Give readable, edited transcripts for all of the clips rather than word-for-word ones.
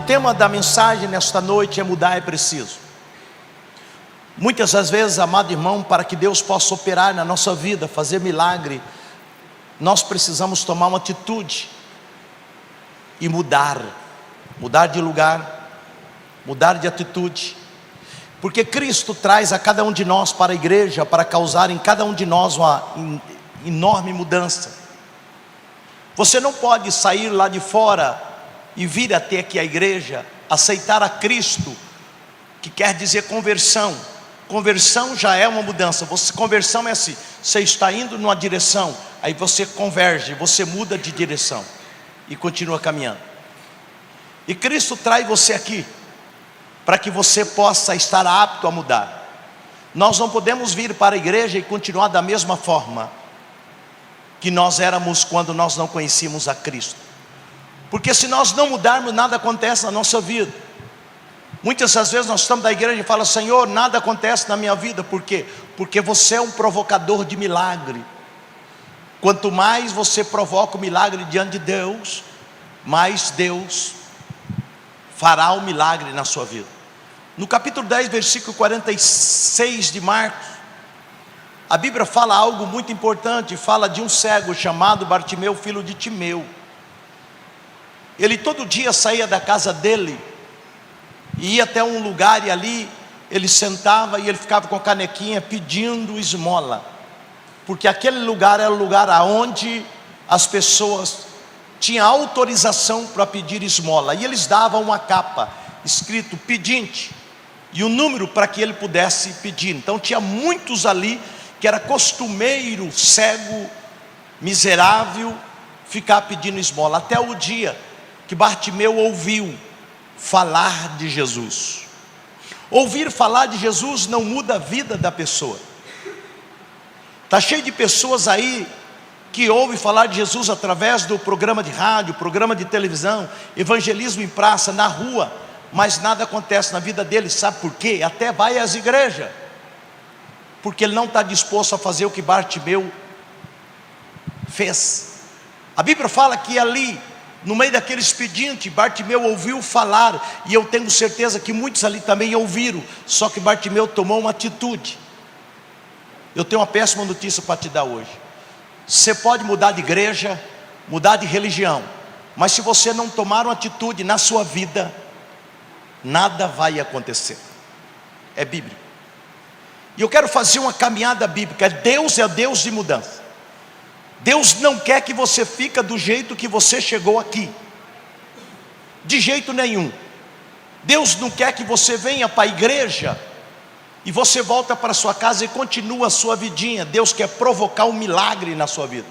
tema da mensagem nesta noite é mudar é preciso. Muitas das vezes, amado irmão, para que Deus possa operar na nossa vida, fazer milagre, nós precisamos tomar uma atitude e mudar de lugar, mudar de atitude, porque Cristo traz a cada um de nós para a igreja, para causar em cada um de nós uma enorme mudança. Você não pode sair lá de fora e vir até aqui a igreja, aceitar a Cristo, que quer dizer conversão. Conversão já é uma mudança. Conversão é assim: você está indo numa direção, aí você converge, você muda de direção e continua caminhando. E Cristo traz você aqui para que você possa estar apto a mudar. Nós não podemos vir para a igreja e continuar da mesma forma que nós éramos quando nós não conhecíamos a Cristo, porque se nós não mudarmos, nada acontece na nossa vida. Muitas das vezes nós estamos da igreja e falamos: Senhor, nada acontece na minha vida. Por quê? Porque você é um provocador de milagre. Quanto mais você provoca o milagre diante de Deus, mais Deus fará o milagre na sua vida. No capítulo 10, versículo 46 de Marcos, a Bíblia fala algo muito importante. Fala de um cego chamado Bartimeu, filho de Timeu. Ele todo dia saía da casa dele e ia até um lugar, e ali ele sentava e ele ficava com a canequinha pedindo esmola, porque aquele lugar era o lugar aonde as pessoas tinham autorização para pedir esmola, e eles davam uma capa escrito pedinte e um número para que ele pudesse pedir. Então tinha muitos ali que era costumeiro, cego, miserável, ficar pedindo esmola, até o dia que Bartimeu ouviu falar de Jesus. Ouvir falar de Jesus não muda a vida da pessoa. Está cheio de pessoas aí que ouvem falar de Jesus através do programa de rádio, programa de televisão, evangelismo em praça, na rua, mas nada acontece na vida dele. Sabe por quê? Até vai às igrejas, porque ele não está disposto a fazer o que Bartimeu fez. A Bíblia fala que ali, no meio daqueles pedintes, Bartimeu ouviu falar, e eu tenho certeza que muitos ali também ouviram, só que Bartimeu tomou uma atitude. Eu tenho uma péssima notícia para te dar hoje. Você pode mudar de igreja, mudar de religião, mas se você não tomar uma atitude na sua vida, nada vai acontecer. É bíblico. E eu quero fazer uma caminhada bíblica. Deus é Deus de mudança. Deus não quer que você fique do jeito que você chegou aqui, de jeito nenhum. Deus não quer que você venha para a igreja e você volta para sua casa e continua a sua vidinha. Deus quer provocar um milagre na sua vida.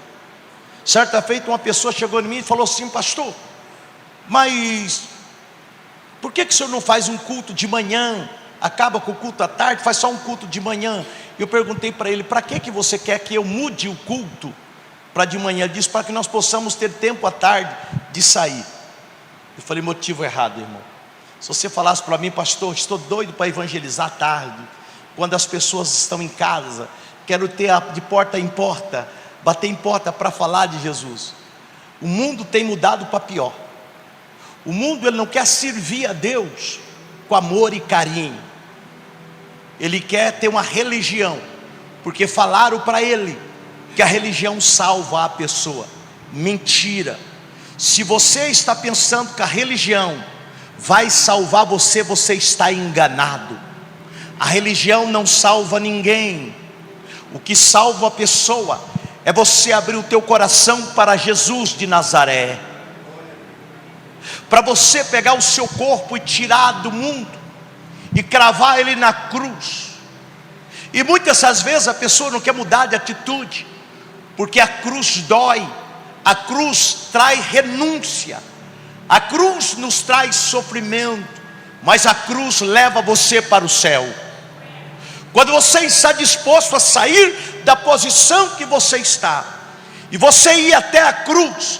Certa feita uma pessoa chegou em mim e falou assim: pastor, mas por que o senhor não faz um culto de manhã? Acaba com o culto à tarde, faz só um culto de manhã. Eu perguntei para ele: para que você quer que eu mude o culto para de manhã? Ele disse: para que nós possamos ter tempo à tarde de sair. Eu falei: motivo errado, irmão. Se você falasse para mim: pastor, estou doido para evangelizar à tarde, quando as pessoas estão em casa, quero ter de porta em porta, bater em porta para falar de Jesus. O mundo tem mudado para pior. O mundo, ele não quer servir a Deus com amor e carinho. Ele quer ter uma religião, porque falaram para ele que a religião salva a pessoa. Mentira. Se você está pensando que a religião vai salvar você, você está enganado. A religião não salva ninguém. O que salva a pessoa é você abrir o teu coração para Jesus de Nazaré, para você pegar o seu corpo e tirar do mundo e cravar ele na cruz. E muitas das vezes a pessoa não quer mudar de atitude, porque a cruz dói, a cruz traz renúncia, a cruz nos traz sofrimento, mas a cruz leva você para o céu. Quando você está disposto a sair da posição que você está, e você ir até a cruz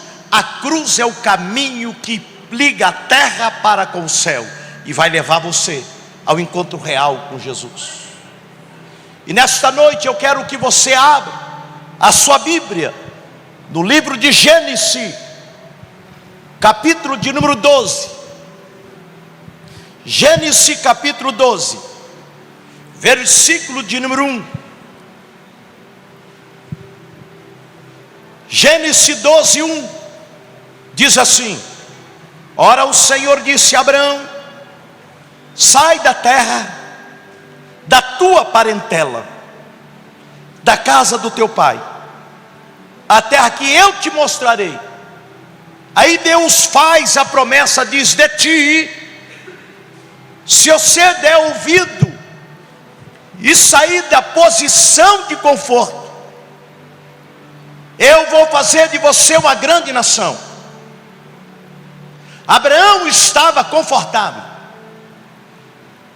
é o caminho que liga a terra para com o céu, e vai levar você ao encontro real com Jesus. E nesta noite eu quero que você abra a sua Bíblia no livro de Gênesis, capítulo de número 12. Gênesis capítulo 12, versículo de número 1. Gênesis 12, 1 diz assim: ora o Senhor disse a Abraão: sai da terra, da tua parentela, da casa do teu pai, a terra que eu te mostrarei. Aí Deus faz a promessa, diz: de ti, se você der ouvido e sair da posição de conforto, eu vou fazer de você uma grande nação. Abraão estava confortável.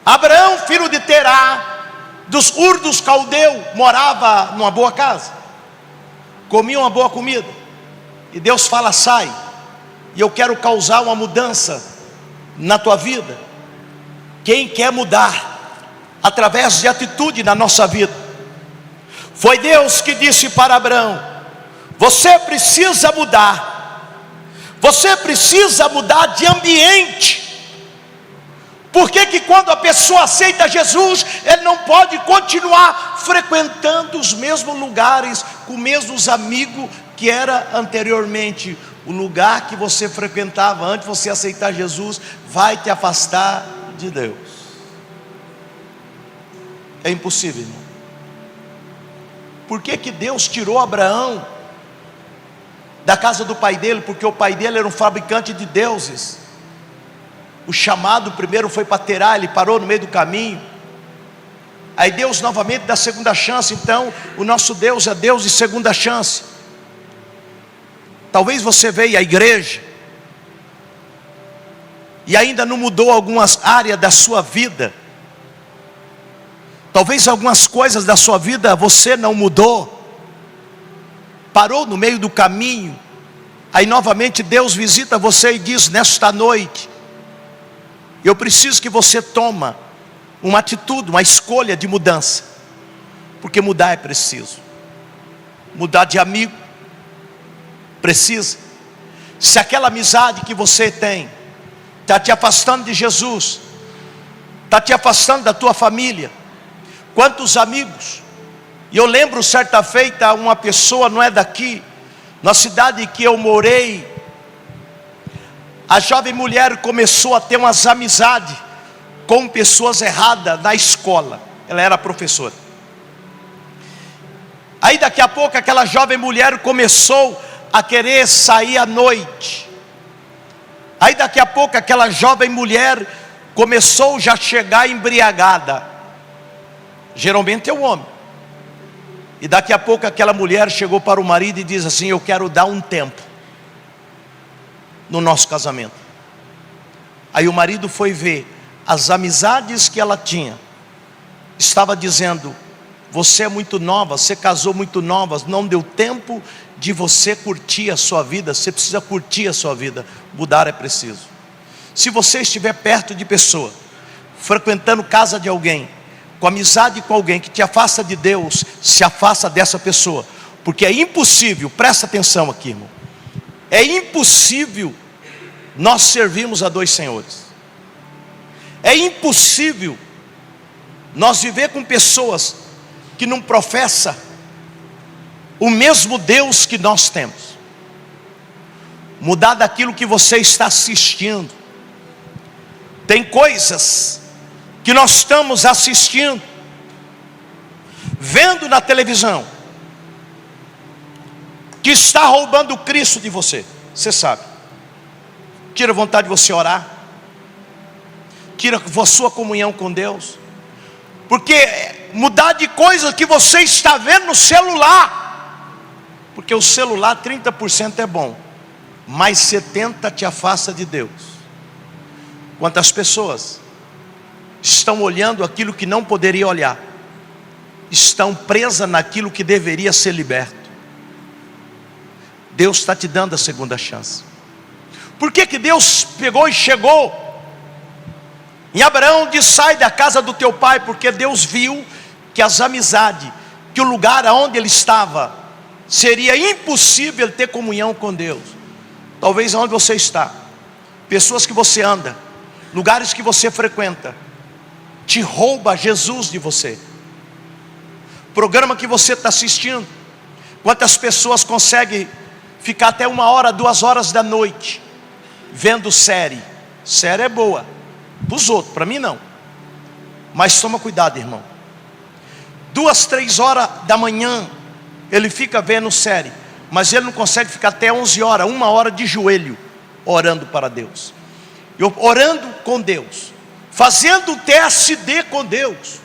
Abraão, filho de Terá, dos Caldeu, morava numa boa casa, comia uma boa comida. E Deus fala: sai, e eu quero causar uma mudança na tua vida. Quem quer mudar através de atitude na nossa vida? Foi Deus que disse para Abraão: você precisa mudar. Você precisa mudar de ambiente. Por que quando a pessoa aceita Jesus, ele não pode continuar frequentando os mesmos lugares, com os mesmos amigos que era anteriormente? O lugar que você frequentava antes de você aceitar Jesus vai te afastar de Deus. É impossível, irmão. Por que Deus tirou Abraão da casa do pai dele? Porque o pai dele era um fabricante de deuses. O chamado primeiro foi para Terá, ele parou no meio do caminho. Aí Deus novamente dá segunda chance. Então o nosso Deus é Deus de segunda chance. Talvez você veja a igreja e ainda não mudou algumas áreas da sua vida. Talvez algumas coisas da sua vida você não mudou, parou no meio do caminho. Aí novamente Deus visita você e diz: nesta noite eu preciso que você tome uma atitude, uma escolha de mudança. Porque mudar é preciso. Mudar de amigo precisa. Se aquela amizade que você tem está te afastando de Jesus, está te afastando da tua família. Quantos amigos? E eu lembro certa feita, uma pessoa, não é daqui, na cidade que eu morei, a jovem mulher começou a ter umas amizades com pessoas erradas na escola. Ela era professora. Aí daqui a pouco aquela jovem mulher começou a querer sair à noite. Aí daqui a pouco aquela jovem mulher começou já a chegar embriagada. Geralmente é o homem. E daqui a pouco aquela mulher chegou para o marido e diz assim: eu quero dar um tempo no nosso casamento. Aí o marido foi ver as amizades que ela tinha. Estava dizendo: você é muito nova, você casou muito nova, não deu tempo de você curtir a sua vida. Você precisa curtir a sua vida. Mudar é preciso. Se você estiver perto de pessoa, frequentando casa de alguém, com amizade com alguém que te afasta de Deus, se afasta dessa pessoa. Porque é impossível, presta atenção aqui, irmão, é impossível nós servirmos a dois senhores. É impossível nós viver com pessoas que não professam o mesmo Deus que nós temos. Mudar daquilo que você está assistindo. Tem coisas que nós estamos assistindo, vendo na televisão, que está roubando o Cristo de você. Você sabe. Tira a vontade de você orar, tira a sua comunhão com Deus. Porque mudar de coisa que você está vendo no celular, porque o celular 30% é bom, mas 70% te afasta de Deus. Quantas pessoas estão olhando aquilo que não poderia olhar, estão presas naquilo que deveria ser liberto. Deus está te dando a segunda chance. Por que Deus pegou e chegou em Abraão, diz: sai da casa do teu pai? Porque Deus viu que as amizades, que o lugar onde ele estava, seria impossível ele ter comunhão com Deus. Talvez onde você está, pessoas que você anda, lugares que você frequenta, te rouba Jesus de você. Programa que você está assistindo, quantas pessoas conseguem ficar até 1 hora, 2 horas da noite, vendo série? Série é boa, para os outros, para mim não. Mas toma cuidado, irmão. 2, 3 horas da manhã, ele fica vendo série, mas ele não consegue ficar até 11 horas, 1 hora de joelho, orando para Deus, orando com Deus, fazendo TSD com Deus.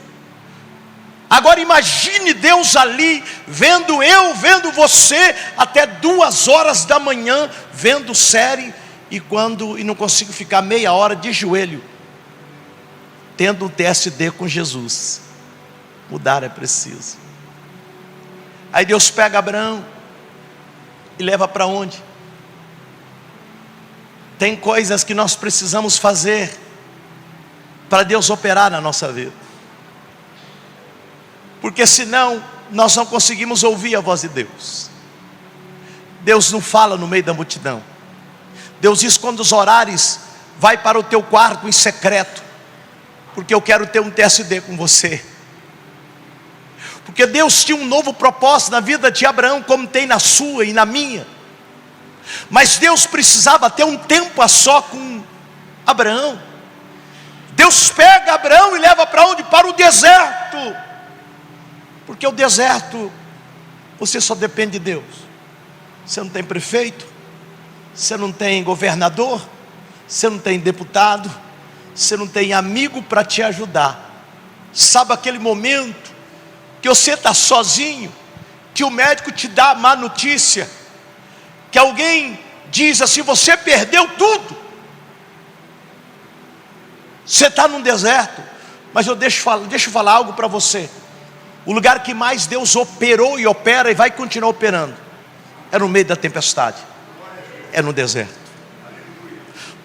Agora imagine Deus ali, vendo eu, vendo você, até 2 horas da manhã, vendo série, e não consigo ficar meia hora de joelho, tendo um TSD com Jesus. Mudar é preciso. Aí Deus pega Abraão e leva para onde? Tem coisas que nós precisamos fazer para Deus operar na nossa vida, porque senão nós não conseguimos ouvir a voz de Deus. Deus não fala no meio da multidão. Deus diz: quando os orares, vai para o teu quarto em secreto, porque eu quero ter um TSD com você. Porque Deus tinha um novo propósito na vida de Abraão, como tem na sua e na minha. Mas Deus precisava ter um tempo a só com Abraão. Deus pega Abraão e leva para onde? Para o deserto. Porque o deserto, você só depende de Deus. Você não tem prefeito, você não tem governador, você não tem deputado, você não tem amigo para te ajudar. Sabe aquele momento que você está sozinho, que o médico te dá a má notícia, que alguém diz assim: você perdeu tudo, você está num deserto. Mas deixa eu falar algo para você. O lugar que mais Deus operou e opera e vai continuar operando é no meio da tempestade, é no deserto.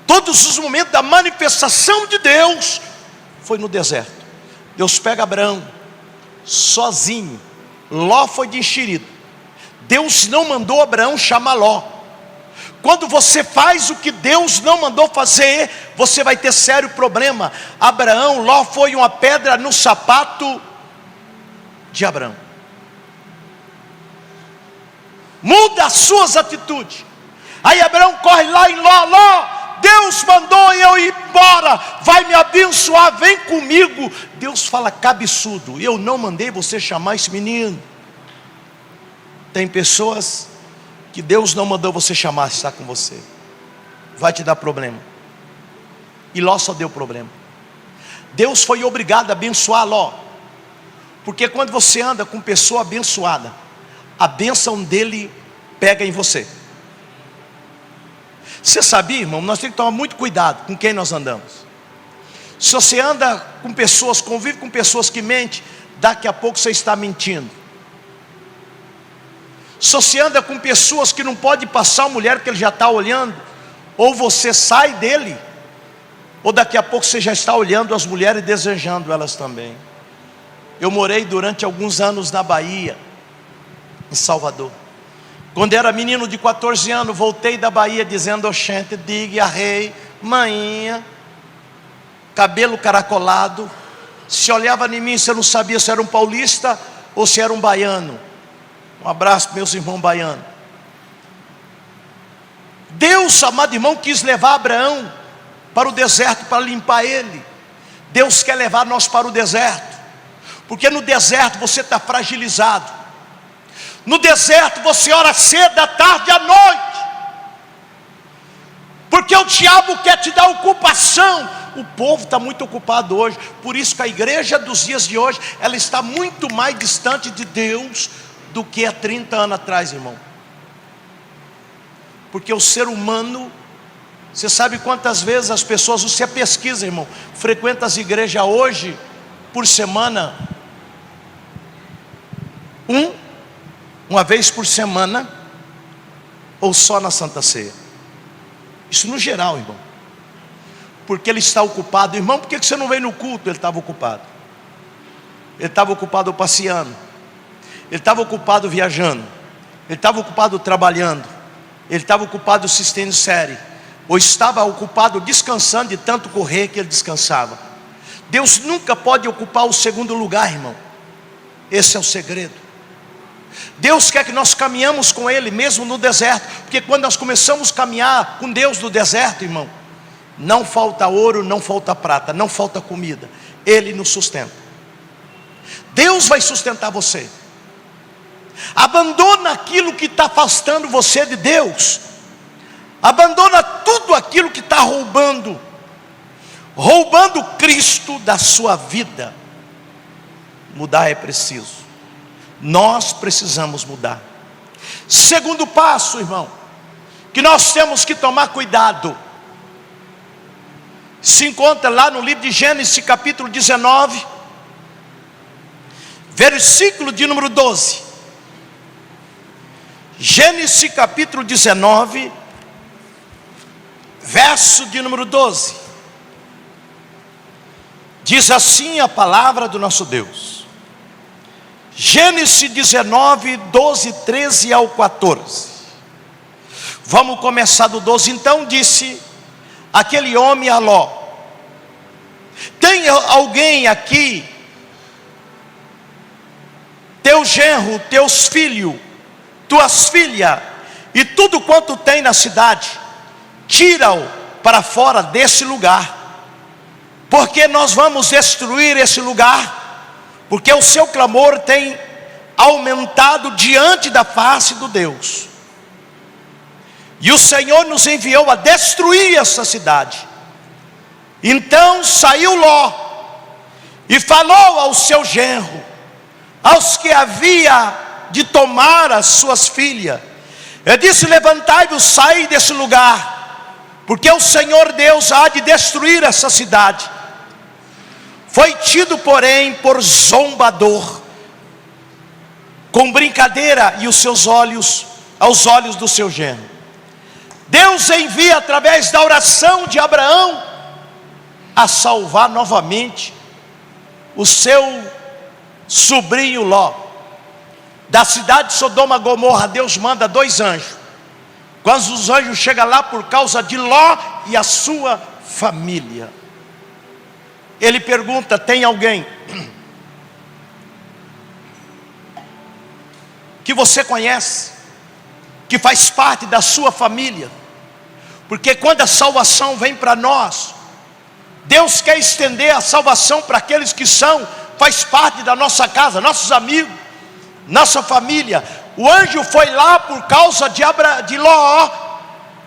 Todos os momentos da manifestação de Deus foi no deserto. Deus pega Abraão sozinho. Ló foi de enxerido. Deus não mandou Abraão chamar Ló. Quando você faz o que Deus não mandou fazer, você vai ter sério problema. Ló foi uma pedra no sapato de Abraão. Muda as suas atitudes. Aí Abraão corre lá em Ló: Deus mandou eu ir embora, vai me abençoar, vem comigo. Deus fala: cabeçudo, eu não mandei você chamar esse menino. Tem pessoas que Deus não mandou você chamar, está com você, vai te dar problema. E Ló só deu problema. Deus foi obrigado a abençoar Ló, porque quando você anda com pessoa abençoada, a bênção dele pega em você. Você sabia, irmão, nós temos que tomar muito cuidado com quem nós andamos. Se você anda com pessoas, convive com pessoas que mentem, daqui a pouco você está mentindo. Se você anda com pessoas que não pode passar a mulher que ele já está olhando, ou você sai dele, ou daqui a pouco você já está olhando as mulheres e desejando elas também. Eu morei durante alguns anos na Bahia, em Salvador. Quando era menino de 14 anos, voltei da Bahia dizendo: oxente, diga a rei, mainha, cabelo caracolado. Se olhava em mim, você não sabia se era um paulista ou se era um baiano. Um abraço para meus irmãos baianos. Deus, amado irmão, quis levar Abraão para o deserto para limpar ele. Deus quer levar nós para o deserto, porque no deserto você está fragilizado. No deserto você ora cedo, à tarde, à noite, porque o diabo quer te dar ocupação. O povo está muito ocupado hoje. Por isso que a igreja dos dias de hoje, ela está muito mais distante de Deus do que há 30 anos atrás, irmão. Porque o ser humano, você sabe quantas vezes as pessoas, você pesquisa, irmão, frequenta as igrejas hoje, por semana, uma vez por semana, ou só na Santa Ceia? Isso no geral, irmão. Porque ele está ocupado. Irmão, por que você não veio no culto? Ele estava ocupado. Ele estava ocupado passeando. Ele estava ocupado viajando. Ele estava ocupado trabalhando. Ele estava ocupado assistindo série. ou estava ocupado descansando de tanto correr que ele descansava. Deus nunca pode ocupar o segundo lugar, irmão. Esse é o segredo. Deus quer que nós caminhamos com Ele mesmo no deserto, porque quando nós começamos a caminhar com Deus no deserto, irmão, não falta ouro, não falta prata, não falta comida, Ele nos sustenta. Deus vai sustentar você. Abandona aquilo que está afastando você de Deus. Abandona tudo aquilo que está roubando Cristo da sua vida. Mudar é preciso. Nós precisamos mudar. Segundo passo, irmão, que nós temos que tomar cuidado, se encontra lá no livro de Gênesis capítulo 19, versículo de número 12. Gênesis capítulo 19, verso de número 12. Diz assim a palavra do nosso Deus. Gênesis 19, 12, 13 ao 14. Vamos começar do 12. Então disse aquele homem a Ló: tem alguém aqui, teu genro, teus filhos, tuas filhas, e tudo quanto tem na cidade, tira-o para fora desse lugar, porque nós vamos destruir esse lugar, porque o seu clamor tem aumentado diante da face do Deus. E o Senhor nos enviou a destruir essa cidade. Então saiu Ló e falou ao seu genro, aos que havia de tomar as suas filhas. Ele disse: levantai-vos, saí desse lugar, porque o Senhor Deus há de destruir essa cidade. Foi tido, porém, por zombador, com brincadeira e os seus olhos, aos olhos do seu genro. Deus envia através da oração de Abraão a salvar novamente o seu sobrinho Ló. Da cidade de Sodoma e Gomorra, Deus manda 2 anjos. Quando os anjos chegam lá por causa de Ló e a sua família, ele pergunta: tem alguém que você conhece, que faz parte da sua família? Porque quando a salvação vem para nós, Deus quer estender a salvação para aqueles que faz parte da nossa casa, nossos amigos, nossa família. O anjo foi lá por causa de Ló,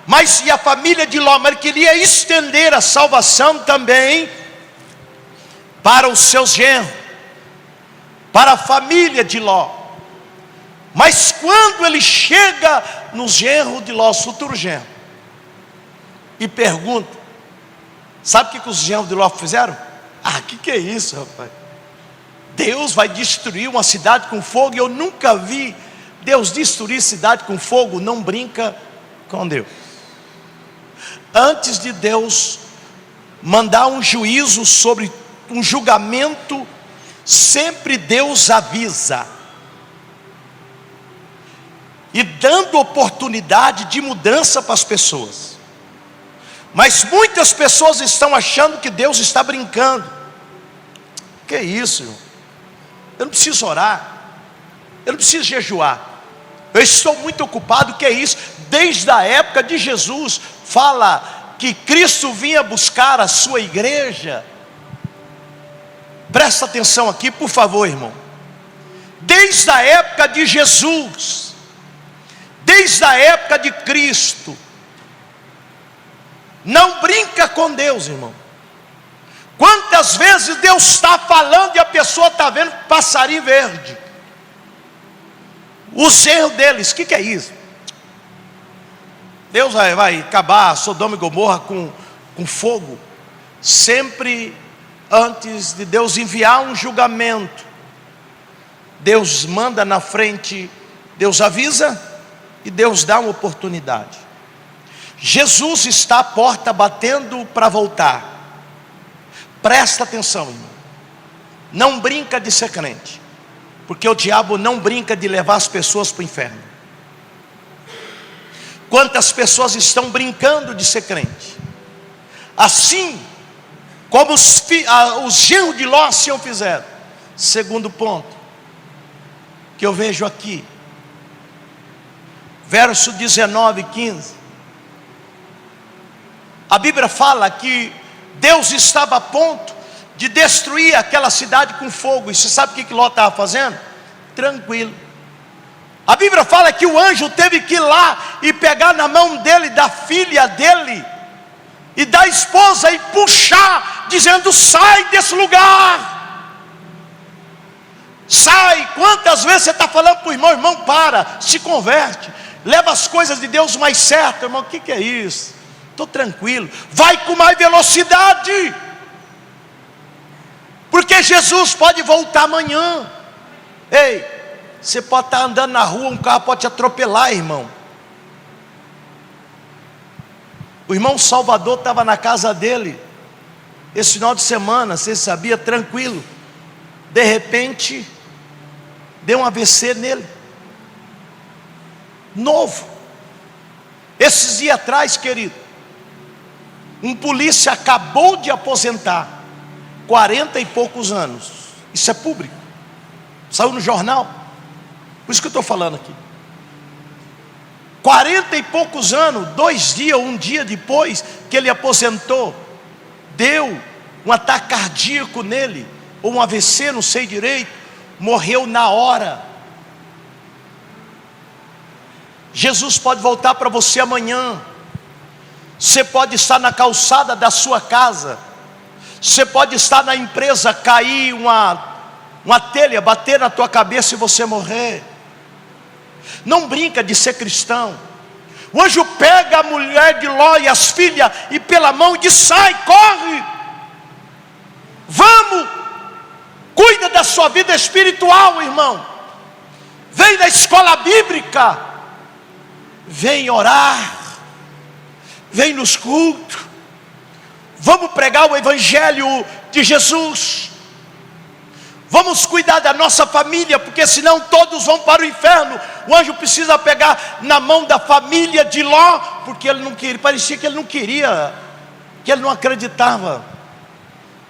mas e a família de Ló, mas ele queria estender a salvação também para os seus genros, para a família de Ló. Mas quando ele chega no genro de Ló, futuro genro, e pergunta, sabe o que os genros de Ló fizeram? Que é isso, rapaz? Deus vai destruir uma cidade com fogo, e eu nunca vi Deus destruir cidade com fogo. Não brinca com Deus. Antes de Deus mandar um juízo sobre um julgamento, sempre Deus avisa, e dando oportunidade de mudança para as pessoas. Mas muitas pessoas estão achando que Deus está brincando. Que é isso, irmão? Eu não preciso orar, eu não preciso jejuar, eu estou muito ocupado. Que é isso? Desde a época de Jesus, fala que Cristo vinha buscar a sua igreja. Presta atenção aqui, por favor, irmão. Desde a época de Jesus, desde a época de Cristo, não brinca com Deus, irmão. Quantas vezes Deus está falando e a pessoa está vendo passarinho verde? Os erros deles, o que é isso? Deus vai acabar Sodoma e Gomorra com fogo. Sempre antes de Deus enviar um julgamento, Deus manda na frente, Deus avisa e Deus dá uma oportunidade. Jesus está à porta batendo para voltar. Presta atenção, irmão. Não brinca de ser crente, porque o diabo não brinca de levar as pessoas para o inferno. Quantas pessoas estão brincando de ser crente, assim como os genros de Ló se o fizeram. Segundo ponto que eu vejo aqui, verso 19 e 15, a Bíblia fala que Deus estava a ponto de destruir aquela cidade com fogo. E você sabe o que Ló estava fazendo? Tranquilo. A Bíblia fala que o anjo teve que ir lá e pegar na mão dele, da filha dele e da esposa, e puxar, dizendo: sai desse lugar, sai. Quantas vezes você está falando para o irmão: irmão, para, se converte, leva as coisas de Deus mais certo. Irmão, o que é isso? Estou tranquilo. Vai com mais velocidade, porque Jesus pode voltar amanhã. Ei, você pode estar andando na rua, um carro pode te atropelar, irmão. O irmão Salvador estava na casa dele esse final de semana, você sabia, tranquilo. De repente, deu um AVC nele, novo. Esses dias atrás, querido, um polícia acabou de aposentar, 40 e poucos anos. Isso é público, saiu no jornal. Por isso que eu estou falando aqui. 40 e poucos anos, 2 dias, 1 dia depois que ele aposentou, deu um ataque cardíaco nele, ou um AVC, não sei direito, morreu na hora. Jesus pode voltar para você amanhã. Você pode estar na calçada da sua casa, você pode estar na empresa, cair uma telha, bater na tua cabeça e você morrer. Não brinca de ser cristão. O anjo pega a mulher de Ló e as filhas e pela mão diz: sai, corre, vamos, cuida da sua vida espiritual, irmão. Vem na escola bíblica, vem orar, vem nos cultos, vamos pregar o evangelho de Jesus. Vamos cuidar da nossa família, porque senão todos vão para o inferno. O anjo precisa pegar na mão da família de Ló, porque ele não queria, parecia que ele não queria, que ele não acreditava.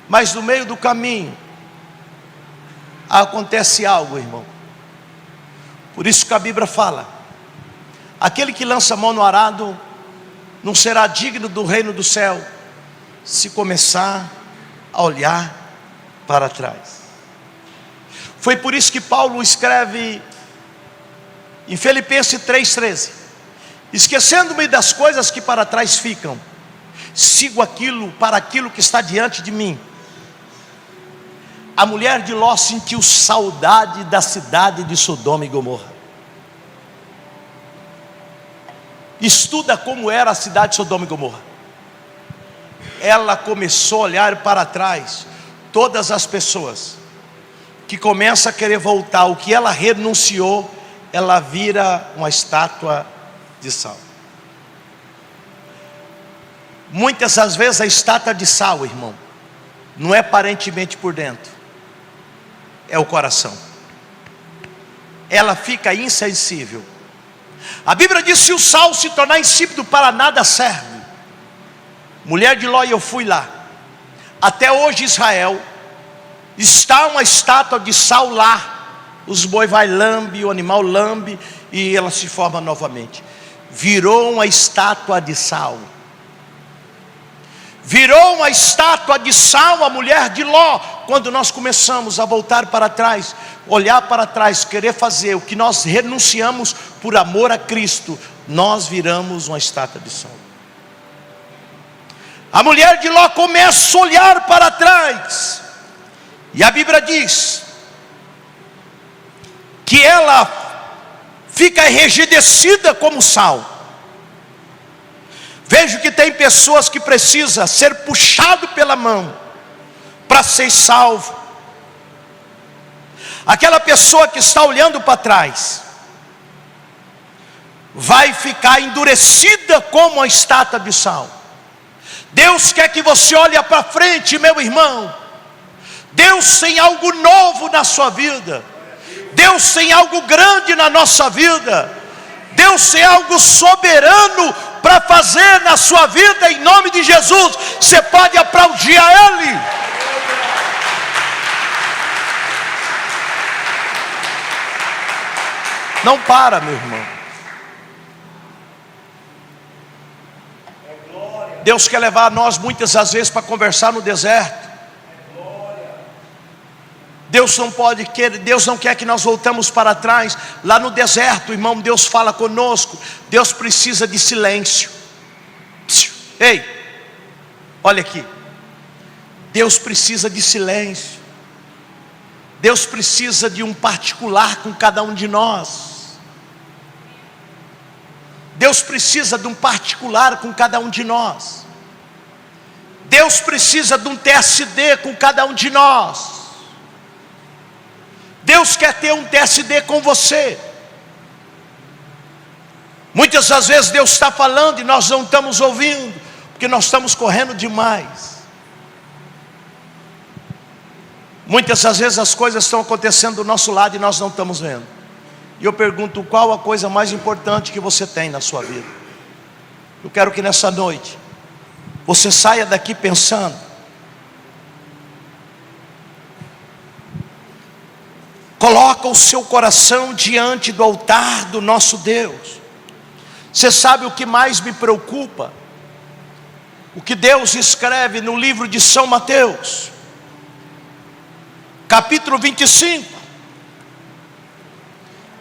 Mas no meio do caminho acontece algo, irmão. Por isso que a Bíblia fala: aquele que lança a mão no arado não será digno do reino do céu, se começar a olhar para trás. Foi por isso que Paulo escreve em Filipenses 3,13: esquecendo-me das coisas que para trás ficam, sigo para aquilo que está diante de mim. A mulher de Ló sentiu saudade da cidade de Sodoma e Gomorra. Estuda como era a cidade de Sodoma e Gomorra. Ela começou a olhar para trás. Todas as pessoas que começam a querer voltar, o que ela renunciou, ela vira uma estátua de sal. Muitas das vezes a estátua de sal, irmão, não é aparentemente por dentro, é o coração. Ela fica insensível. A Bíblia diz: se o sal se tornar insípido, para nada serve. Mulher de Ló, eu fui lá. Até hoje Israel está uma estátua de sal lá. Os boi vai lambe, o animal lambe, e ela se forma novamente. Virou uma estátua de sal. Virou uma estátua de sal a mulher de Ló. Quando nós começamos a voltar para trás, olhar para trás, querer fazer o que nós renunciamos por amor a Cristo, nós viramos uma estátua de sal. A mulher de Ló começa a olhar para trás, e a Bíblia diz que ela fica enrijecida como sal. Vejo que tem pessoas que precisam ser puxado pela mão para ser salvo. Aquela pessoa que está olhando para trás vai ficar endurecida como uma estátua de sal. Deus quer que você olhe para frente, meu irmão. Deus tem algo novo na sua vida. Deus tem algo grande na nossa vida. Deus tem algo soberano para fazer na sua vida, em nome de Jesus. Você pode aplaudir a Ele. Não para, meu irmão. Deus quer levar nós muitas das vezes para conversar no deserto. Deus não quer que nós voltamos para trás. Lá no deserto, irmão, Deus fala conosco. Deus precisa de silêncio. Ei, olha aqui. Deus precisa de silêncio. Deus precisa de um particular com cada um de nós. Deus precisa de um particular com cada um de nós. Deus precisa de um TSD com cada um de nós. Deus quer ter um TSD com você. Muitas das vezes Deus está falando e nós não estamos ouvindo, porque nós estamos correndo demais. Muitas das vezes as coisas estão acontecendo do nosso lado e nós não estamos vendo. E eu pergunto, qual a coisa mais importante que você tem na sua vida? Eu quero que nessa noite você saia daqui pensando: coloca o seu coração diante do altar do nosso Deus. Você sabe o que mais me preocupa? O que Deus escreve no livro de São Mateus, capítulo 25.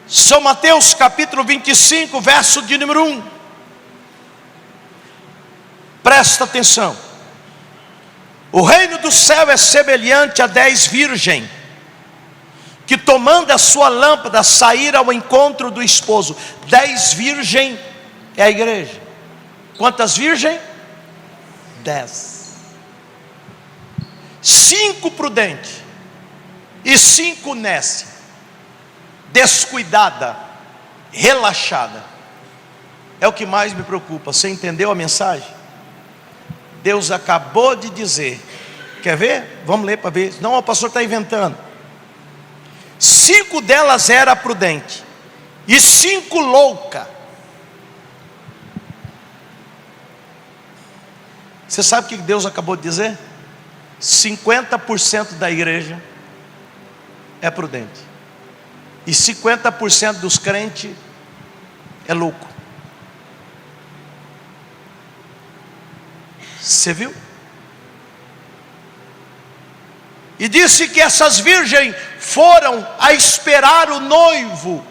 São Mateus capítulo 25, verso de número 1. Presta atenção. O reino do céu é semelhante a 10 virgens, que tomando a sua lâmpada saíram ao encontro do esposo. 10 virgens é a igreja. Quantas virgens? 10. 5 prudentes e 5 nécias, descuidada, relaxada. É o que mais me preocupa. Você entendeu a mensagem? Deus acabou de dizer. Quer ver? Vamos ler para ver. Não, o pastor está inventando. 5 delas era prudente e 5 louca. Você sabe o que Deus acabou de dizer? 50% da igreja é prudente e 50% dos crentes é louco. Você viu? E disse que essas virgens foram a esperar o noivo.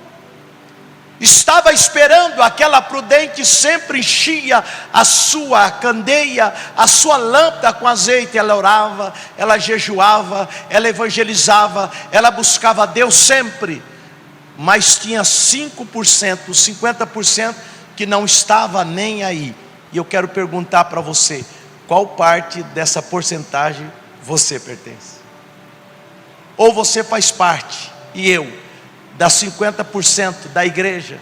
Estava esperando. Aquela prudente sempre enchia a sua candeia, a sua lâmpada com azeite. Ela orava, ela jejuava, ela evangelizava, ela buscava a Deus sempre. Mas tinha 5%, 50% que não estava nem aí. E eu quero perguntar para você: qual parte dessa porcentagem você pertence? Ou você faz parte, e eu, das 50% da igreja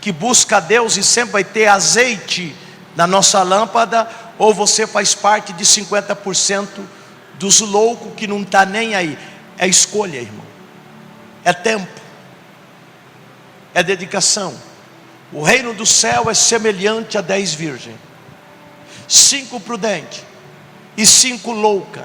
que busca a Deus e sempre vai ter azeite na nossa lâmpada, ou você faz parte de 50% dos loucos que não está nem aí. É escolha, irmão. É tempo. É dedicação. O reino do céu é semelhante a 10 virgens, 5 prudentes e 5 loucas.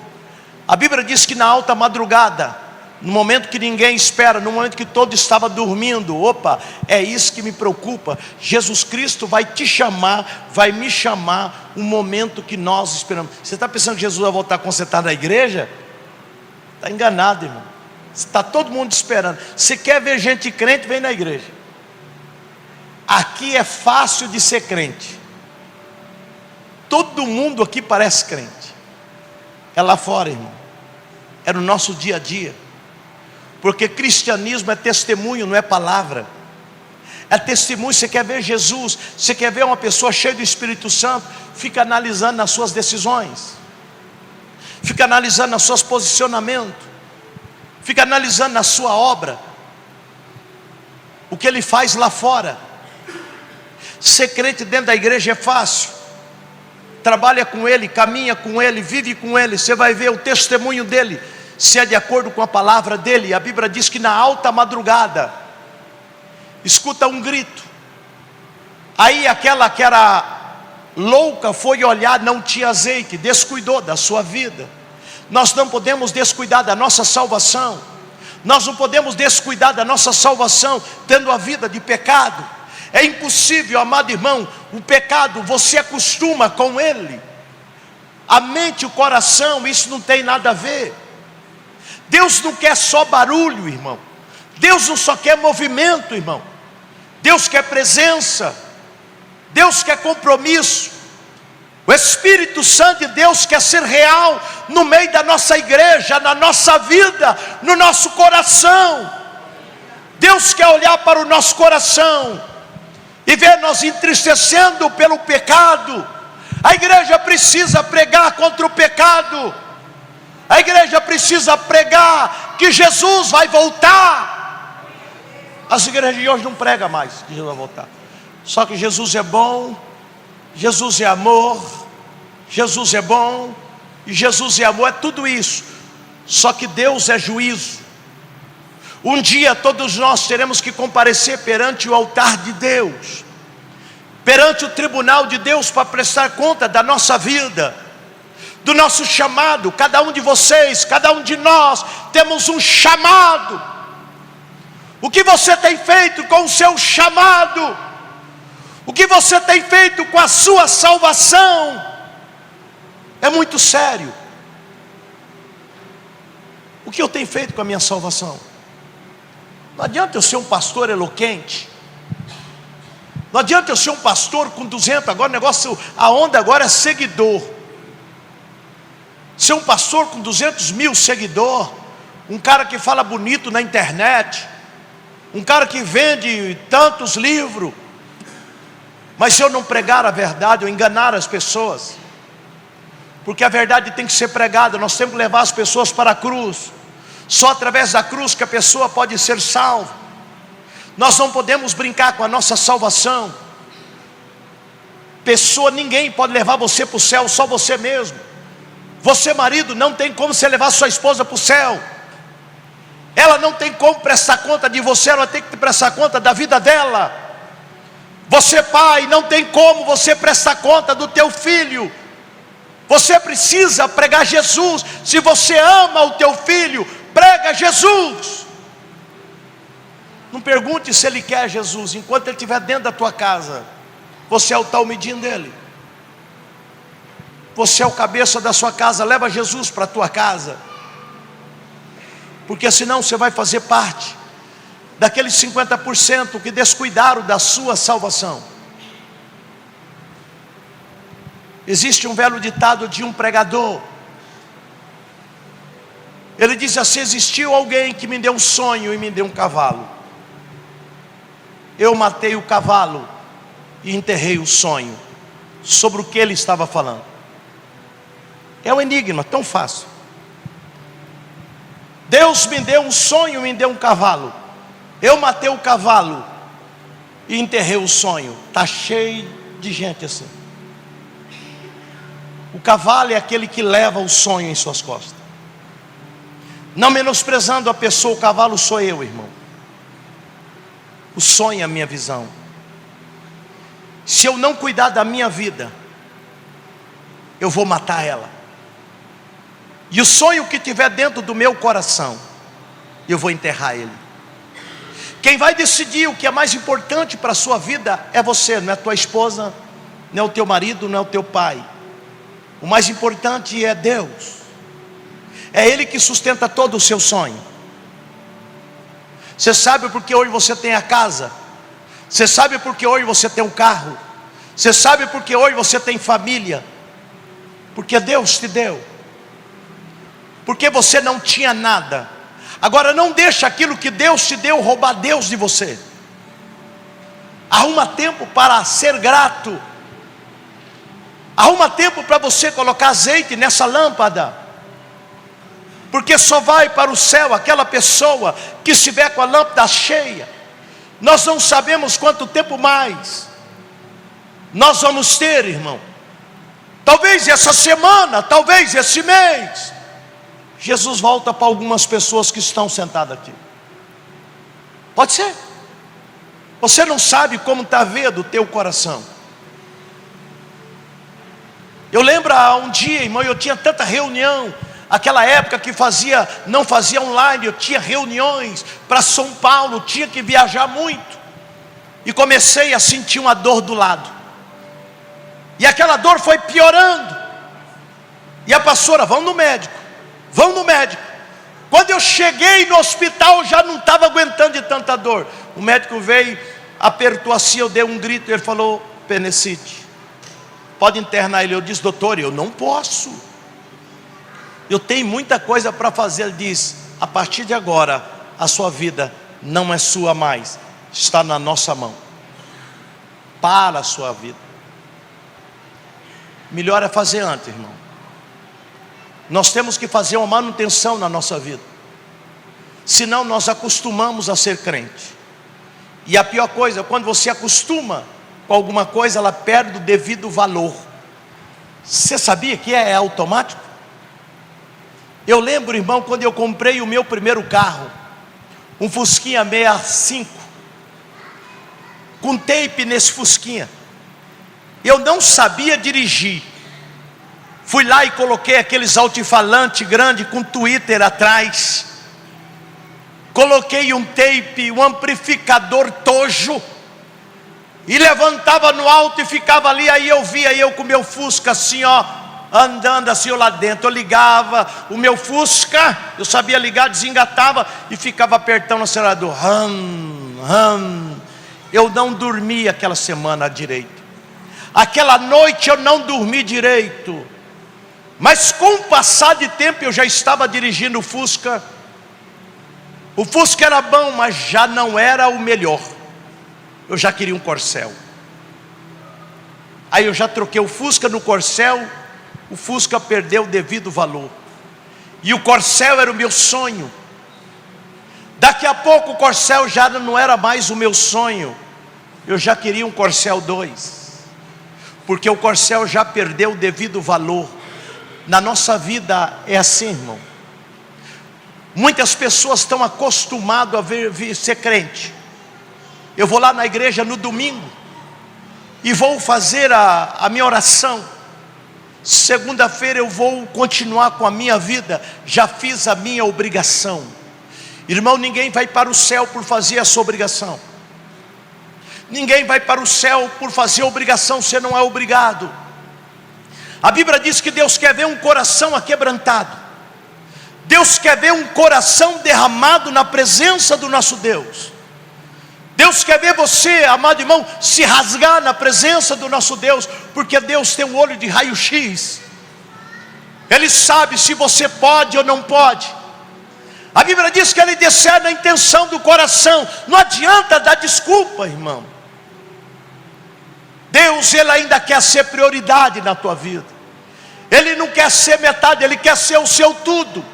A Bíblia diz que na alta madrugada, no momento que ninguém espera, no momento que todo estava dormindo, opa, é isso que me preocupa. Jesus Cristo vai te chamar, vai me chamar, um momento que nós esperamos. Você está pensando que Jesus vai voltar quando você está na igreja? Está enganado, irmão. Está todo mundo esperando. Se quer ver gente crente, vem na igreja. Aqui é fácil de ser crente. Todo mundo aqui parece crente. É lá fora, irmão. É no nosso dia a dia. Porque cristianismo é testemunho, não é palavra. É testemunho. Você quer ver Jesus, você quer ver uma pessoa cheia do Espírito Santo, fica analisando nas suas decisões, fica analisando nos seus posicionamentos, fica analisando na sua obra, o que ele faz lá fora. Ser crente dentro da igreja é fácil. Trabalha com ele, caminha com ele, vive com ele. Você vai ver o testemunho dele, se é de acordo com a palavra dele. A Bíblia diz que na alta madrugada, escuta um grito. Aí aquela que era louca foi olhar, não tinha azeite, descuidou da sua vida. Nós não podemos descuidar da nossa salvação. Nós não podemos descuidar da nossa salvação tendo a vida de pecado. É impossível, amado irmão. O pecado, você acostuma com ele. A mente e o coração, isso não tem nada a ver. Deus não quer só barulho, irmão. Deus não só quer movimento, irmão. Deus quer presença. Deus quer compromisso. O Espírito Santo de Deus quer ser real no meio da nossa igreja, na nossa vida, no nosso coração. Deus quer olhar para o nosso coração e ver nós entristecendo pelo pecado. A igreja precisa pregar contra o pecado. A igreja precisa pregar que Jesus vai voltar. As igrejas de hoje não pregam mais que Jesus vai voltar. Só que Jesus é bom, Jesus é amor, Jesus é bom, e Jesus é amor, é tudo isso. Só que Deus é juízo. Um dia todos nós teremos que comparecer perante o altar de Deus, perante o tribunal de Deus, para prestar conta da nossa vida, do nosso chamado. Cada um de vocês, cada um de nós, temos um chamado. O que você tem feito com o seu chamado? O que você tem feito com a sua salvação? É muito sério. O que eu tenho feito com a minha salvação? Não adianta eu ser um pastor eloquente. Não adianta eu ser um pastor com 200, agora o negócio, a onda agora é seguidor. Ser um pastor com 200 mil seguidores, um cara que fala bonito na internet, um cara que vende tantos livros, mas se eu não pregar a verdade, eu enganar as pessoas, porque a verdade tem que ser pregada. Nós temos que levar as pessoas para a cruz. Só através da cruz que a pessoa pode ser salva. Nós não podemos brincar com a nossa salvação. Ninguém pode levar você para o céu, só você mesmo. Você, marido, não tem como você levar sua esposa para o céu. Ela não tem como prestar conta de você, ela tem que prestar conta da vida dela. Você, pai, não tem como você prestar conta do teu filho. Você precisa pregar Jesus. Se você ama o teu filho, prega Jesus. Não pergunte se ele quer Jesus. Enquanto ele estiver dentro da tua casa, você é o tal medinho dele. Você é o cabeça da sua casa. Leva Jesus para a tua casa, porque senão você vai fazer parte daqueles 50% que descuidaram da sua salvação. Existe um velho ditado de um pregador. Ele diz assim: existiu alguém que me deu um sonho e me deu um cavalo. Eu matei o cavalo e enterrei o sonho. Sobre o que ele estava falando? É um enigma tão fácil. Deus me deu um sonho e me deu um cavalo. Eu matei o cavalo e enterrei o sonho. Está cheio de gente assim. O cavalo é aquele que leva o sonho em suas costas. Não menosprezando a pessoa, o cavalo sou eu, irmão. O sonho é a minha visão. Se eu não cuidar da minha vida, eu vou matar ela. E o sonho que tiver dentro do meu coração, eu vou enterrar ele. Quem vai decidir o que é mais importante para a sua vida é você, não é a tua esposa, não é o teu marido, não é o teu pai. O mais importante é Deus. É Ele que sustenta todo o seu sonho. Você sabe porque hoje você tem a casa? Você sabe porque hoje você tem um carro? Você sabe porque hoje você tem família? Porque Deus te deu. Porque você não tinha nada. Agora não deixa aquilo que Deus te deu roubar Deus de você. Arruma tempo para ser grato. Arruma tempo para você colocar azeite nessa lâmpada. Porque só vai para o céu aquela pessoa que estiver com a lâmpada cheia. Nós não sabemos quanto tempo mais nós vamos ter, irmão. Talvez essa semana, talvez esse mês, Jesus volta para algumas pessoas que estão sentadas aqui. Pode ser. Você não sabe como está vendo o teu coração. Eu lembro um dia, irmão, eu tinha tanta reunião. Aquela época que não fazia online, eu tinha reuniões para São Paulo, tinha que viajar muito. E comecei a sentir uma dor do lado. E aquela dor foi piorando. E a pastora, vão no médico, vão no médico. Quando eu cheguei no hospital, eu já não estava aguentando de tanta dor. O médico veio, apertou assim, eu dei um grito, ele falou, apendicite. Pode internar ele. Eu disse, doutor, eu não posso. Eu tenho muita coisa para fazer. Ele diz, a partir de agora, a sua vida não é sua mais, está na nossa mão. Para a sua vida. Melhor é fazer antes, irmão. Nós temos que fazer uma manutenção na nossa vida. Senão nós acostumamos a ser crente. E a pior coisa, quando você acostuma com alguma coisa, ela perde o devido valor. Você sabia que é automático? Eu lembro, irmão, quando eu comprei o meu primeiro carro, um Fusquinha 65, com tape nesse Fusquinha. Eu não sabia dirigir. Fui lá e coloquei aqueles alto-falantes grandes com Twitter atrás. Coloquei um tape, um amplificador tojo. E levantava no alto e ficava ali. Aí eu via eu com o meu Fusca assim, ó, andando assim lá dentro. Eu ligava o meu Fusca, eu sabia ligar, desengatava e ficava apertando o acelerador. Eu não dormi aquela semana direito. Aquela noite eu não dormi direito. Mas com o passar de tempo eu já estava dirigindo o Fusca. O Fusca era bom, mas já não era o melhor. Eu já queria um Corcel. Aí eu já troquei o Fusca no Corcel. O Fusca perdeu o devido valor. E o Corcel era o meu sonho. Daqui a pouco o Corcel já não era mais o meu sonho. Eu já queria um Corcel 2. Porque o Corcel já perdeu o devido valor. Na nossa vida é assim, irmão. Muitas pessoas estão acostumadas a ser crente. Eu vou lá na igreja no domingo e vou fazer a minha oração. Segunda-feira eu vou continuar com a minha vida. Já fiz a minha obrigação. Irmão, ninguém vai para o céu por fazer a sua obrigação. Ninguém vai para o céu por fazer a obrigação. Você não é obrigado. A Bíblia diz que Deus quer ver um coração aquebrantado. Deus quer ver um coração derramado na presença do nosso Deus. Deus quer ver você, amado irmão, se rasgar na presença do nosso Deus. Porque Deus tem um olho de raio-x. Ele sabe se você pode ou não pode. A Bíblia diz que Ele discerne a intenção do coração. Não adianta dar desculpa, irmão. Deus, Ele ainda quer ser prioridade na tua vida. Ele não quer ser metade, Ele quer ser o seu tudo.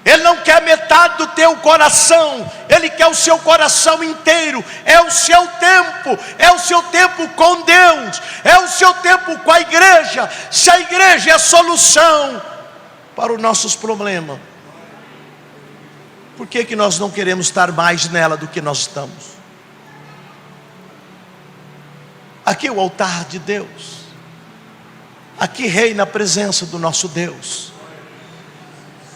Ele não quer metade do teu coração, Ele quer o seu coração inteiro. É o seu tempo, é o seu tempo com Deus, é o seu tempo com a igreja. Se a igreja é a solução para os nossos problemas, por que nós não queremos estar mais nela do que nós estamos? Aqui é o altar de Deus. Aqui reina a presença do nosso Deus.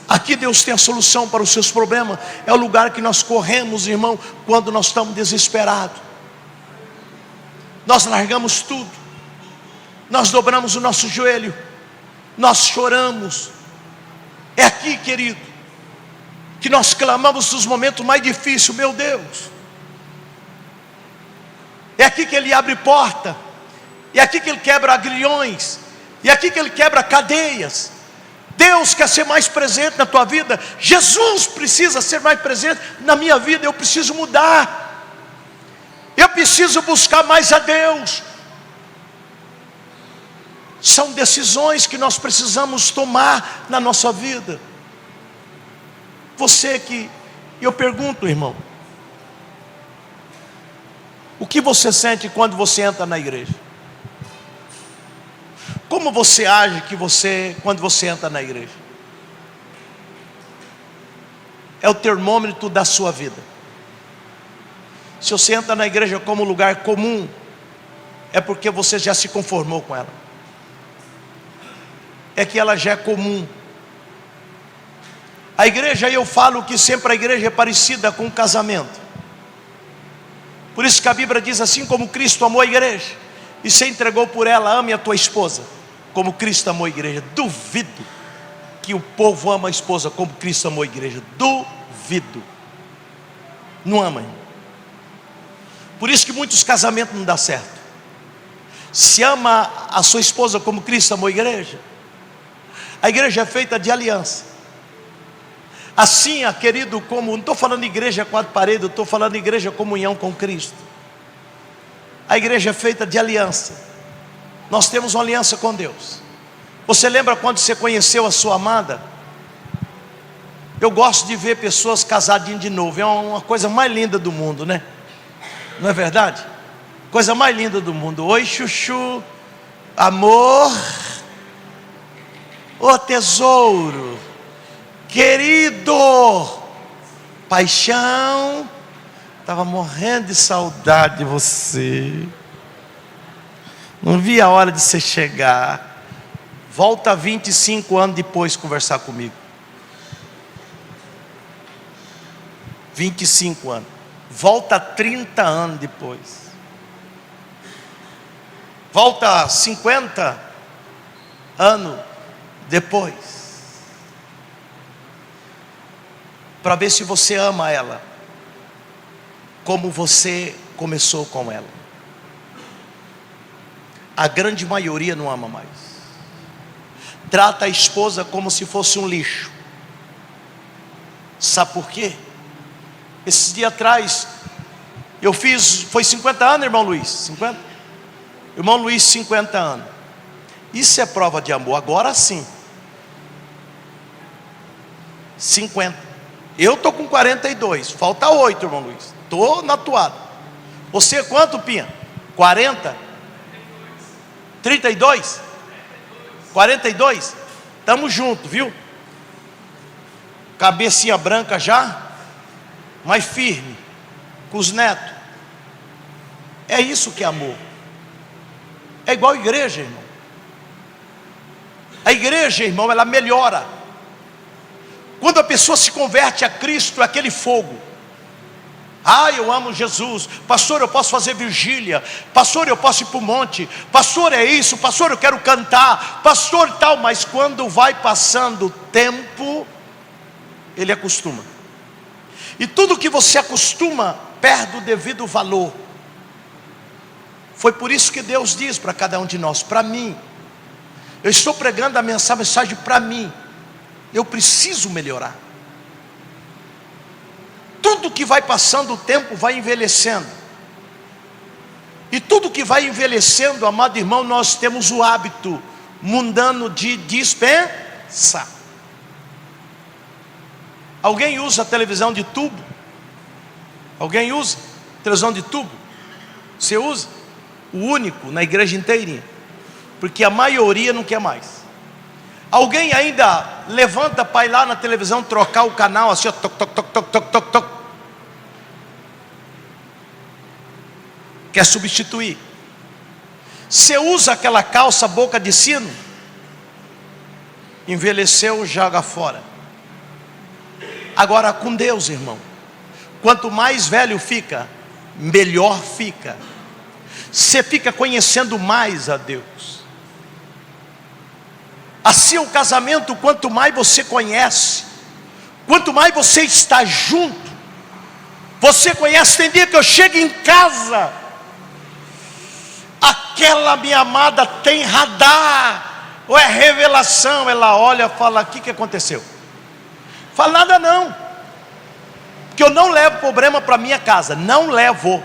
Aqui Deus tem a solução para os seus problemas. É o lugar que nós corremos, irmão, quando nós estamos desesperados. Nós largamos tudo. Nós dobramos o nosso joelho. Nós choramos. É aqui, querido, que nós clamamos nos momentos mais difíceis. Meu Deus. É aqui que Ele abre porta. É aqui que Ele quebra agrilhões. É aqui que Ele quebra cadeias. Deus quer ser mais presente na tua vida. Jesus precisa ser mais presente na minha vida. Eu preciso mudar. Eu preciso buscar mais a Deus. São decisões que nós precisamos tomar na nossa vida. Você que, eu pergunto, irmão, o que você sente quando você entra na igreja? Como você age quando você entra na igreja? É o termômetro da sua vida. Se você entra na igreja como lugar comum, é porque você já se conformou com ela. É que ela já é comum. A igreja, eu falo que sempre a igreja é parecida com um casamento. Por isso que a Bíblia diz assim: como Cristo amou a igreja e se entregou por ela, ame a tua esposa como Cristo amou a igreja. Duvido que o povo ama a esposa como Cristo amou a igreja. Duvido. Não ama, irmão. Por isso que muitos casamentos não dão certo. Se ama a sua esposa como Cristo amou a igreja é feita de aliança. Assim, querido, como, não estou falando de igreja quatro paredes, eu estou falando de igreja comunhão com Cristo. A igreja é feita de aliança. Nós temos uma aliança com Deus. Você lembra quando você conheceu a sua amada? Eu gosto de ver pessoas casadinhas de novo. É uma coisa mais linda do mundo, né? Não é verdade? Coisa mais linda do mundo. Oi, chuchu, amor, ô tesouro, querido, paixão, estava morrendo de saudade de você. Não vi a hora de você chegar. Volta 25 anos depois conversar comigo. 25 anos. Volta 30 anos depois. Volta 50 anos depois. Para ver se você ama ela como você começou com ela. A grande maioria não ama mais. Trata a esposa como se fosse um lixo. Sabe por quê? Esses dias atrás eu fiz, foi 50 anos, irmão Luiz? 50? Irmão Luiz, 50 anos. Isso é prova de amor, agora sim. 50. Eu estou com 42, falta 8, irmão Luiz. Estou na toada. Você quanto, Pinha? 40? 32? 42? Estamos juntos, viu? Cabecinha branca já, mas firme, com os netos. É isso que é amor. É igual a igreja, irmão. A igreja, irmão, ela melhora. Quando a pessoa se converte a Cristo, é aquele fogo. Ah, eu amo Jesus. Pastor, eu posso fazer vigília. Pastor, eu posso ir para o monte. Pastor, é isso. Pastor, eu quero cantar. Pastor, tal. Mas quando vai passando o tempo, ele acostuma. E tudo que você acostuma, perde o devido valor. Foi por isso que Deus diz para cada um de nós: para mim, eu estou pregando a mensagem para mim. Eu preciso melhorar. Tudo que vai passando o tempo vai envelhecendo. E tudo que vai envelhecendo, amado irmão, nós temos o hábito mundano de dispensar. Alguém usa televisão de tubo? Alguém usa televisão de tubo? Você usa? O único na igreja inteirinha. Porque a maioria não quer mais. Alguém ainda levanta para ir lá na televisão trocar o canal assim, ó, toc, toc, toc, toc, toc, toc, toc. Quer substituir. Você usa aquela calça boca de sino? Envelheceu, joga fora. Agora com Deus, irmão, quanto mais velho fica, melhor fica. Você fica conhecendo mais a Deus. Assim o casamento, quanto mais você conhece, quanto mais você está junto, você conhece. Tem dia que eu chego em casa, aquela minha amada tem radar, ou é revelação. Ela olha e fala: o que aconteceu? Fala nada não, porque eu não levo problema para minha casa, não levo.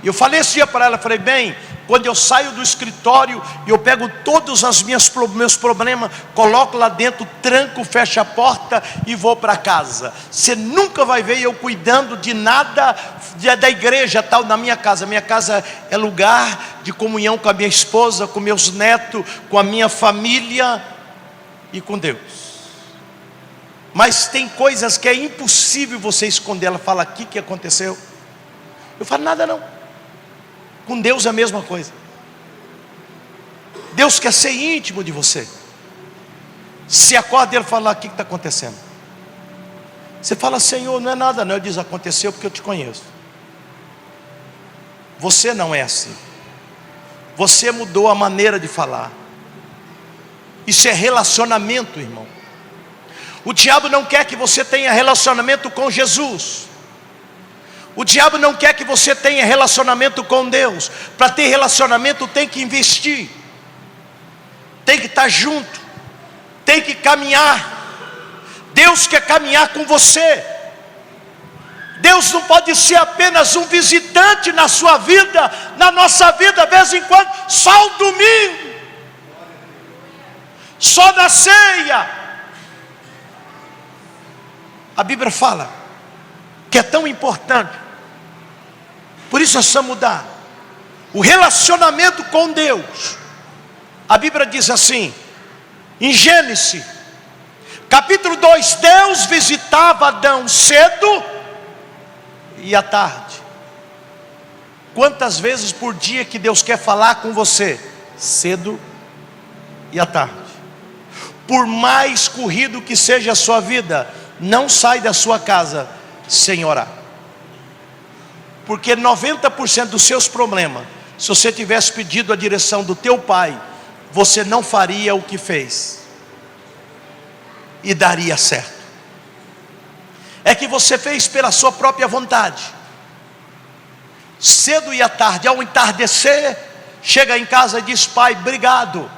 E eu falei esse dia para ela, falei: bem, quando eu saio do escritório, eu pego todos os meus problemas, coloco lá dentro, tranco, fecho a porta e vou para casa. Você nunca vai ver eu cuidando de nada da igreja tal na minha casa. Minha casa é lugar de comunhão com a minha esposa, com meus netos, com a minha família e com Deus. Mas tem coisas que é impossível você esconder. Ela fala: o que aconteceu? Eu falo, nada não. Com Deus é a mesma coisa. Deus quer ser íntimo de você. Se acorda e Ele fala, o que está acontecendo? Você fala, Senhor, não é nada não. Ele diz, aconteceu porque eu te conheço. Você não é assim. Você mudou a maneira de falar. Isso é relacionamento, irmão. O diabo não quer que você tenha relacionamento com Jesus. O diabo não quer que você tenha relacionamento com Deus. Para ter relacionamento tem que investir, tem que estar junto, tem que caminhar. Deus quer caminhar com você. Deus não pode ser apenas um visitante na sua vida, na nossa vida, de vez em quando, só o domingo, só na ceia. A Bíblia fala que é tão importante. Por isso nós precisamos mudar o relacionamento com Deus. A Bíblia diz assim, em Gênesis, capítulo 2, Deus visitava Adão cedo e à tarde. Quantas vezes por dia que Deus quer falar com você? Cedo e à tarde. Por mais corrido que seja a sua vida, não sai da sua casa sem orar. Porque 90% dos seus problemas, se você tivesse pedido a direção do teu pai, você não faria o que fez e daria certo. É que você fez pela sua própria vontade. Cedo e à tarde, ao entardecer, chega em casa e diz, pai, obrigado,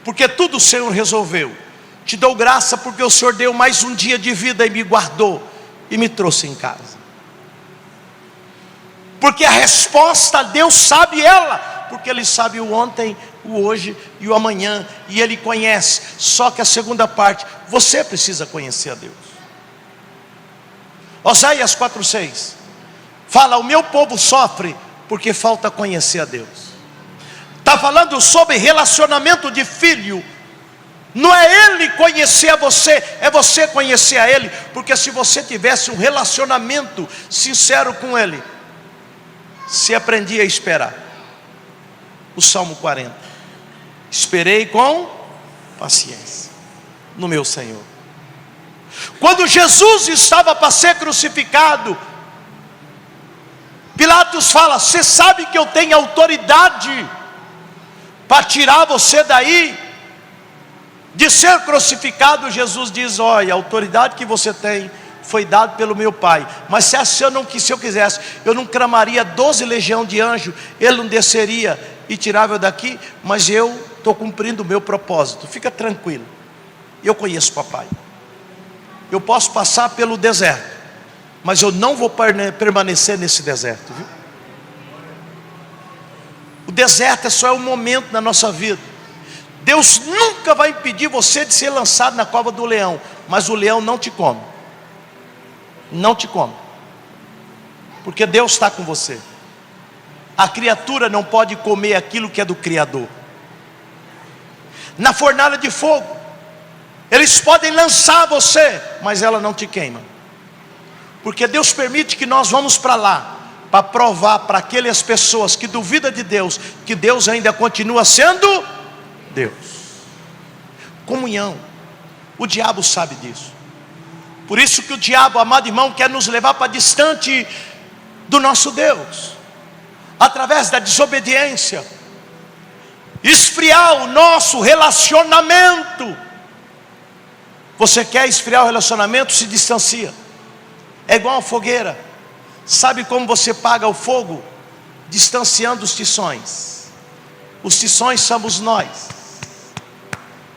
porque tudo o Senhor resolveu. Te dou graça porque o Senhor deu mais um dia de vida e me guardou e me trouxe em casa. Porque a resposta Deus sabe ela, porque Ele sabe o ontem, o hoje e o amanhã, e Ele conhece. Só que a segunda parte, você precisa conhecer a Deus. Oséias 4:6 fala, o meu povo sofre porque falta conhecer a Deus. Está falando sobre relacionamento de filho. Não é Ele conhecer a você, é você conhecer a Ele. Porque se você tivesse um relacionamento sincero com Ele, se aprendia a esperar. O Salmo 40, esperei com paciência no meu Senhor. Quando Jesus estava para ser crucificado, Pilatos fala, você sabe que eu tenho autoridade para tirar você daí de ser crucificado? Jesus diz, olha, a autoridade que você tem foi dado pelo meu Pai. Mas se eu quisesse, eu não clamaria 12 legiões de anjos, Ele não desceria e tirava eu daqui. Mas eu estou cumprindo o meu propósito, fica tranquilo. Eu conheço papai. Eu posso passar pelo deserto, mas eu não vou permanecer nesse deserto, viu? O deserto é só um momento na nossa vida. Deus nunca vai impedir você de ser lançado na cova do leão, mas o leão não te come. Não te come, porque Deus está com você. A criatura não pode comer aquilo que é do Criador. Na fornalha de fogo, eles podem lançar você, mas ela não te queima. Porque Deus permite que nós vamos para lá, para provar para aquelas pessoas que duvidam de Deus, que Deus ainda continua sendo Deus. Comunhão, o diabo sabe disso. Por isso que o diabo, amado irmão, quer nos levar para distante do nosso Deus, através da desobediência, esfriar o nosso relacionamento. Você quer esfriar o relacionamento? Se distancia. É igual uma fogueira. Sabe como você paga o fogo? Distanciando os tições. Os tições somos nós,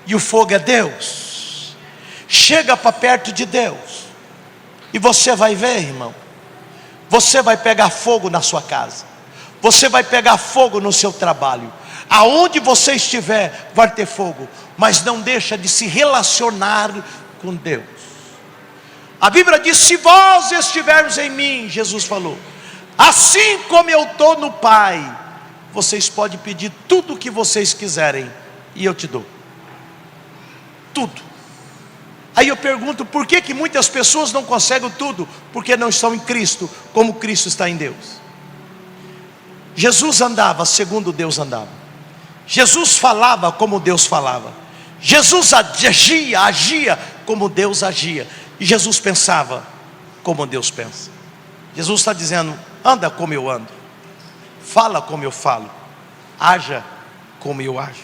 e o fogo é Deus. Chega para perto de Deus, e você vai ver, irmão, você vai pegar fogo na sua casa, você vai pegar fogo no seu trabalho. Aonde você estiver vai ter fogo. Mas não deixa de se relacionar com Deus. A Bíblia diz, se vós estivermos em mim, Jesus falou, assim como eu estou no Pai, vocês podem pedir tudo o que vocês quiserem, e eu te dou. Tudo. Aí eu pergunto, por que muitas pessoas não conseguem tudo? Porque não estão em Cristo, como Cristo está em Deus. Jesus andava segundo Deus andava. Jesus falava como Deus falava. Jesus agia como Deus agia. E Jesus pensava como Deus pensa. Jesus está dizendo, anda como eu ando, fala como eu falo, haja como eu ajo,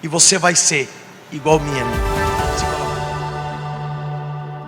e você vai ser igual minha amiga.